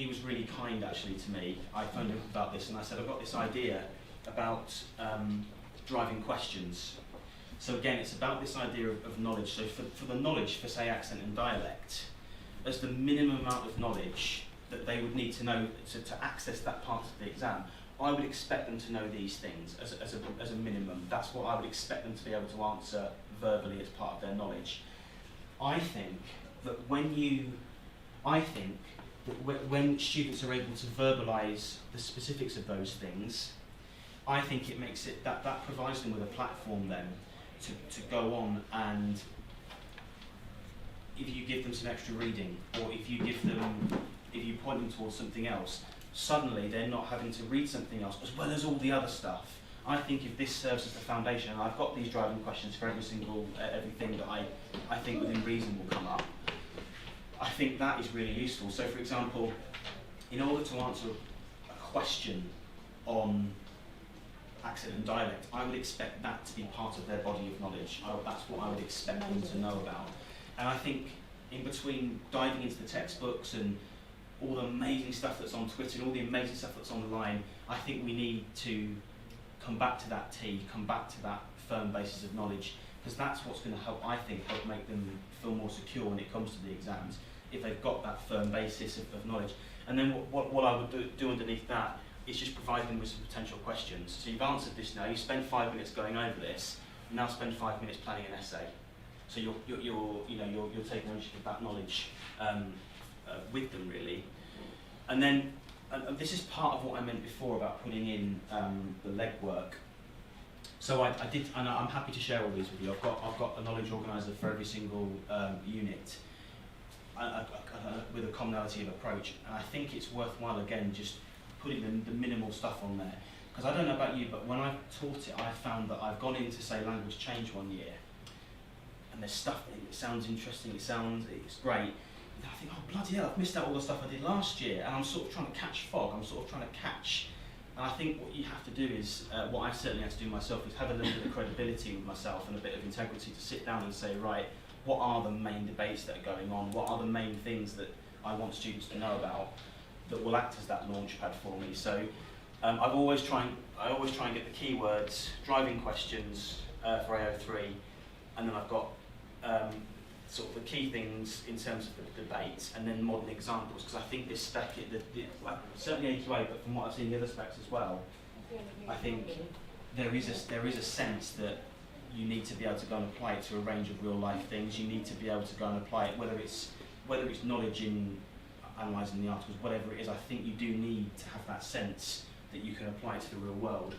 he was really kind actually to me. I phoned him about this and I said, I've got this idea about driving questions. So again, it's about this idea of knowledge. So for the knowledge for, say, accent and dialect, as the minimum amount of knowledge that they would need to know to access that part of the exam, I would expect them to know these things as a minimum. That's what I would expect them to be able to answer verbally as part of their knowledge. I think that when students are able to verbalise the specifics of those things, I think it makes it, that provides them with a platform then to go on, and if you give them some extra reading, or if you point them towards something else, suddenly they're not having to read something else as well as all the other stuff. I think if this serves as the foundation, and I've got these driving questions for everything that I think within reason will come up, I think that is really useful. So for example, in order to answer a question on accent and dialect, I would expect that to be part of their body of knowledge. That's what I would expect them to know about. And I think in between diving into the textbooks and all the amazing stuff that's on Twitter and all the amazing stuff that's online, I think we need to come back to that come back to that firm basis of knowledge, because that's what's going to help, I think, help make them feel more secure when it comes to the exams, if they've got that firm basis of knowledge. And then what I would do underneath that is just provide them with some potential questions. So you've answered this now, you spend 5 minutes going over this, you now spend 5 minutes planning an essay. So you're taking ownership of that knowledge with them, really. And then this is part of what I meant before about putting in the legwork. So I did, and I'm happy to share all these with you. I've got a knowledge organiser for every single unit with a commonality of approach, and I think it's worthwhile again just putting the minimal stuff on there. Because I don't know about you, but when I've taught it, I've found that I've gone into, say, language change one year, and there's stuff that it sounds interesting, it's great. And I think, oh bloody hell, I've missed out all the stuff I did last year, and I'm sort of trying to catch fog. I'm sort of trying to catch. And I think what you have to do is, what I certainly have to do myself, is have a little bit of credibility with myself and a bit of integrity to sit down and say, right, what are the main debates that are going on? What are the main things that I want students to know about that will act as that launch pad for me? So I always try and get the keywords, driving questions for AO3, and then I've got sort of the key things in terms of the debates, and then modern examples, because I think this spec, certainly AQA, but from what I've seen in the other specs as well, I think there is a sense that you need to be able to go and apply it to a range of real life things. You need to be able to go and apply it, whether it's knowledge in analysing the articles, whatever it is. I think you do need to have that sense that you can apply it to the real world.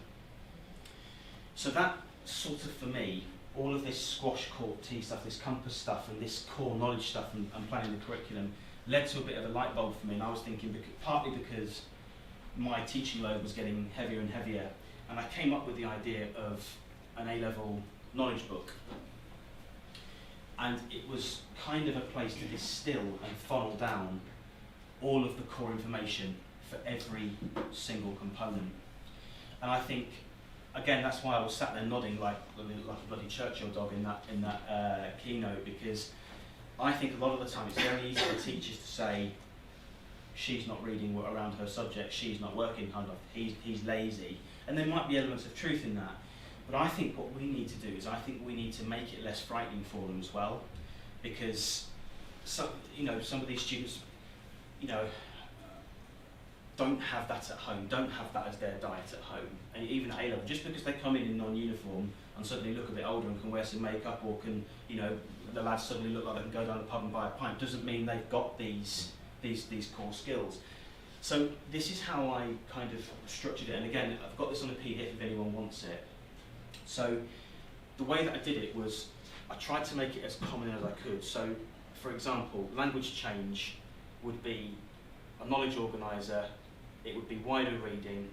So that sort of, for me, all of this squash court T stuff, this compass stuff, and this core knowledge stuff, and planning the curriculum, led to a bit of a light bulb for me. And I was thinking, partly because my teaching load was getting heavier and heavier, and I came up with the idea of an A-level knowledge book. And it was kind of a place to distill and funnel down all of the core information for every single component. And I think, again, that's why I was sat there nodding like a bloody Churchill dog in that keynote, because I think a lot of the time it's very easy for teachers to say, she's not reading around her subject, she's not working hard enough, he's lazy. And there might be elements of truth in that. But I think what we need to do is, I think we need to make it less frightening for them as well, because some of these students, don't have that at home, don't have that as their diet at home, and even at A-level, just because they come in non-uniform and suddenly look a bit older and can wear some makeup, or can, the lads suddenly look like they can go down the pub and buy a pint, doesn't mean they've got these core skills. So this is how I kind of structured it, and again, I've got this on a PDF if anyone wants it. So the way that I did it was, I tried to make it as common as I could. So, for example, language change would be a knowledge organiser, it would be wider reading,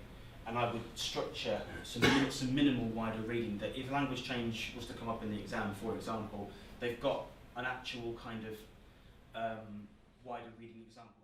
and I would structure some minimal wider reading, that if language change was to come up in the exam, for example, they've got an actual kind of wider reading example.